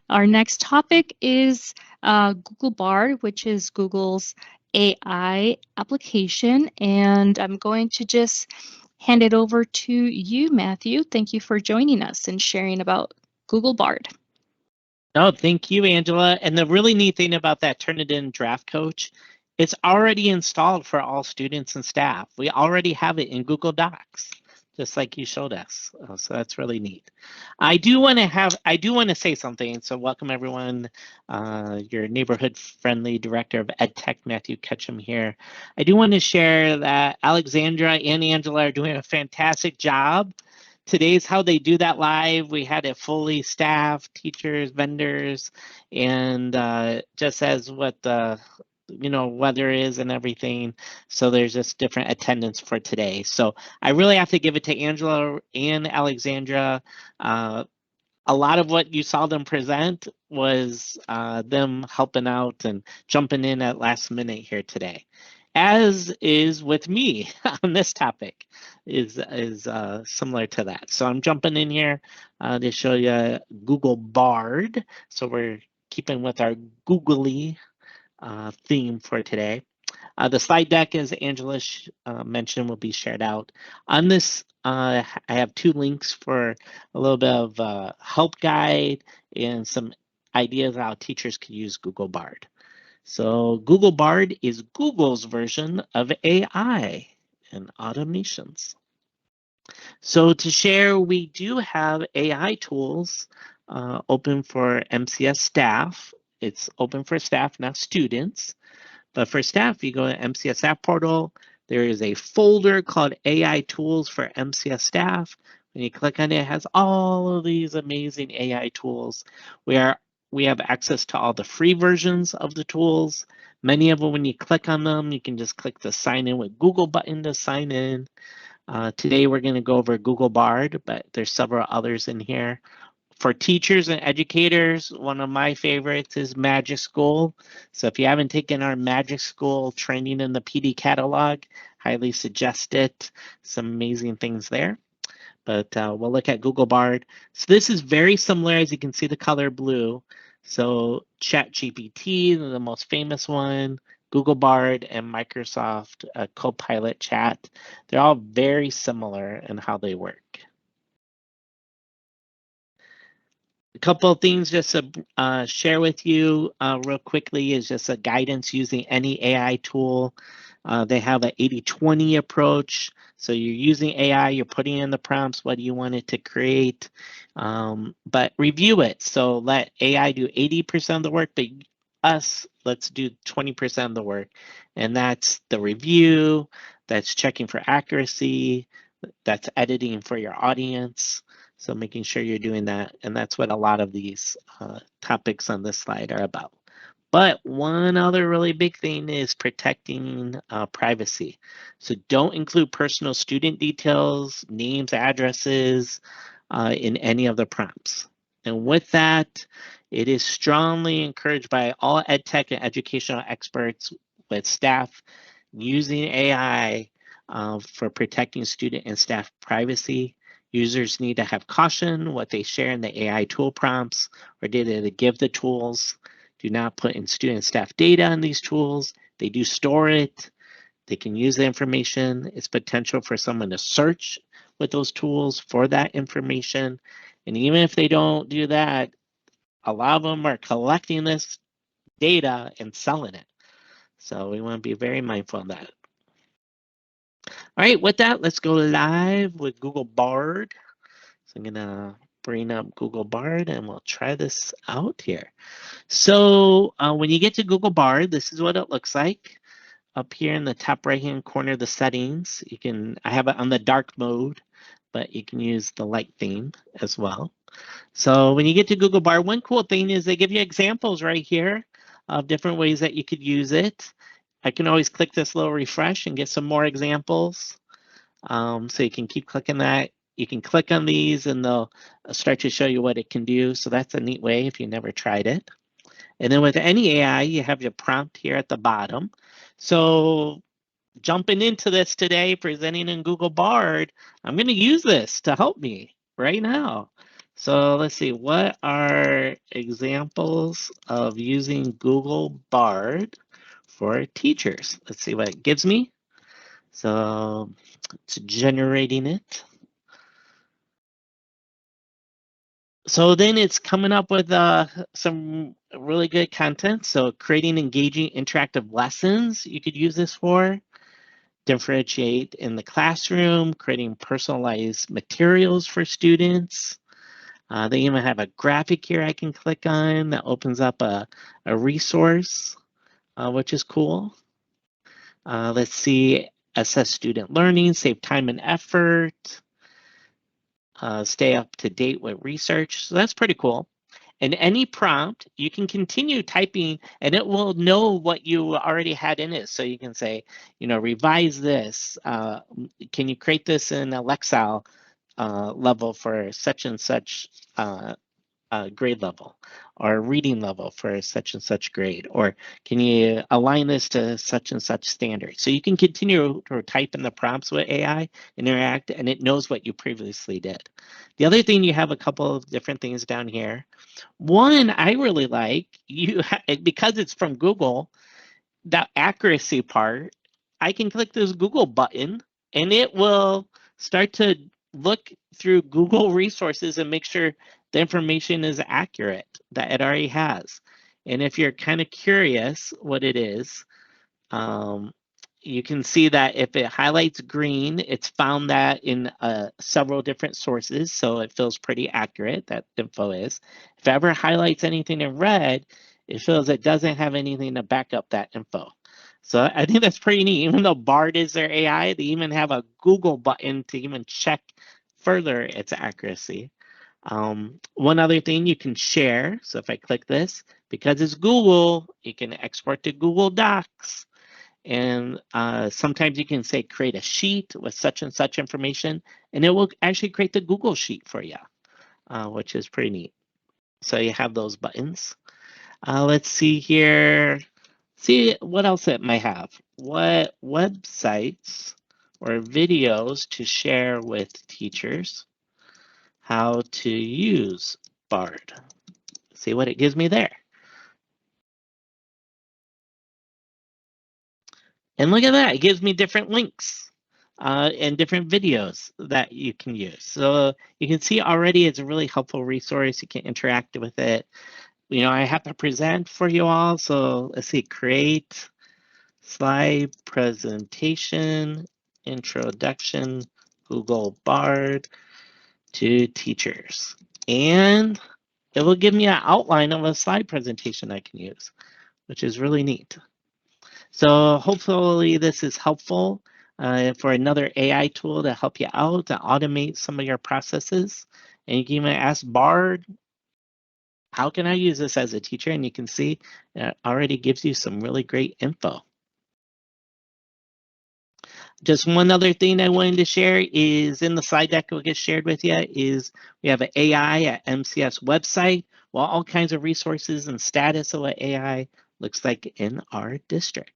Our next topic is Google Bard, which is Google's AI application. And I'm going to just hand it over to you, Matthew. Thank you for joining us and sharing about Google Bard. Oh, thank you, Angela. And the really neat thing about that Turnitin Draft Coach, it's already installed for all students and staff. We already have it in Google Docs, just like you showed us. So that's really neat. I do want to say something. So welcome everyone. Your neighborhood-friendly director of EdTech, Matthew Ketchum here. I do want to share that Alexandra and Angela are doing a fantastic job. Today's how they do that live. We had it fully staffed, teachers, vendors, and just as what the weather is and everything. So there's just different attendance for today. So I really have to give it to Angela and Alexandra. A lot of what you saw them present was them helping out and jumping in at last minute here today, as is with me on this topic is similar to that. So I'm jumping in here to show you Google Bard. So we're keeping with our googly theme for today. The slide deck, as Angela mentioned, will be shared out. On this, I have two links for a little bit of help guide and some ideas how teachers can use Google Bard. So Google Bard is Google's version of AI and automations. So to share, we do have AI tools open for MCS staff. It's open for staff, not students. But for staff, you go to MCS Staff Portal. There is a folder called AI Tools for MCS Staff. When you click on it, it has all of these amazing AI tools. We have access to all the free versions of the tools. Many of them, when you click on them, you can just click the sign in with Google button to sign in. Today, we're going to go over Google Bard, but there's several others in here. For teachers and educators, one of my favorites is Magic School. So if you haven't taken our Magic School training in the PD catalog, highly suggest it. Some amazing things there. But we'll look at Google Bard. So this is very similar, as you can see the color blue. So ChatGPT, the most famous one, Google Bard, and Microsoft Copilot Chat. They're all very similar in how they work. A couple of things just to share with you real quickly is just a guidance using any AI tool. They have an 80-20 approach. So you're using AI, you're putting in the prompts, what do you want it to create, but review it. So let AI do 80% of the work, but let's do 20% of the work. And that's the review, that's checking for accuracy, that's editing for your audience. So making sure you're doing that. And that's what a lot of these topics on this slide are about. But one other really big thing is protecting privacy. So don't include personal student details, names, addresses in any of the prompts. And with that, it is strongly encouraged by all EdTech and educational experts with staff using AI for protecting student and staff privacy. Users need to have caution what they share in the AI tool prompts or data they give the tools. Do not put in student staff data in these tools. They do store it. They can use the information. It's potential for someone to search with those tools for that information. And even if they don't do that, a lot of them are collecting this data and selling it. So we want to be very mindful of that. All right, with that, let's go live with Google Bard. So I'm gonna bring up Google Bard and we'll try this out here. So when you get to Google Bard, this is what it looks like. Up here in the top right hand corner, the settings, I have it on the dark mode, but you can use the light theme as well. So when you get to Google Bard, one cool thing is they give you examples right here of different ways that you could use it. I can always click this little refresh and get some more examples. So you can keep clicking that. You can click on these and they'll start to show you what it can do. So that's a neat way if you never tried it. And then with any AI, you have your prompt here at the bottom. So jumping into this today, presenting in Google Bard, I'm going to use this to help me right now. So let's see, what are examples of using Google Bard for teachers? Let's see what it gives me. So it's generating it. So then it's coming up with some really good content. So creating engaging interactive lessons you could use this for. Differentiate in the classroom, creating personalized materials for students. They even have a graphic here I can click on that opens up a resource, which is cool. Let's see, assess student learning, save time and effort, stay up to date with research. So that's pretty cool. And any prompt, you can continue typing and it will know what you already had in it. So you can say, revise this. Can you create this in Alexa level for such and such grade level, or reading level for such and such grade, or can you align this to such and such standard? So you can continue to type in the prompts with AI, interact, and it knows what you previously did. The other thing, you have a couple of different things down here. One I really like, because it's from Google, that accuracy part, I can click this Google button and it will start to look through Google resources and make sure the information is accurate that it already has. And if you're kind of curious what it is, um, you can see that if it highlights green, it's found that in several different sources, so it feels pretty accurate, that info is. If it ever highlights anything in red, it feels it doesn't have anything to back up that info. So I think that's pretty neat. Even though Bard is their AI, they even have a Google button to even check further its accuracy. One other thing, you can share. So if I click this, because it's Google, you can export to Google Docs. And sometimes you can say create a sheet with such and such information, and it will actually create the Google sheet for you, which is pretty neat. So you have those buttons. Let's see here. See what else it might have. What websites or videos to share with teachers how to use Bard. See what it gives me there. And look at that, it gives me different links and different videos that you can use. So you can see already it's a really helpful resource. You can interact with it. I have to present for you all. So let's see, create slide presentation, introduction, Google Bard to teachers. And it will give me an outline of a slide presentation I can use, which is really neat. So hopefully this is helpful for another AI tool to help you out, to automate some of your processes. And you can even ask Bard, how can I use this as a teacher? And you can see it already gives you some really great info. Just one other thing I wanted to share is in the slide deck will get shared with you is we have an AI at MCS website. Well, all kinds of resources and status of what AI looks like in our district.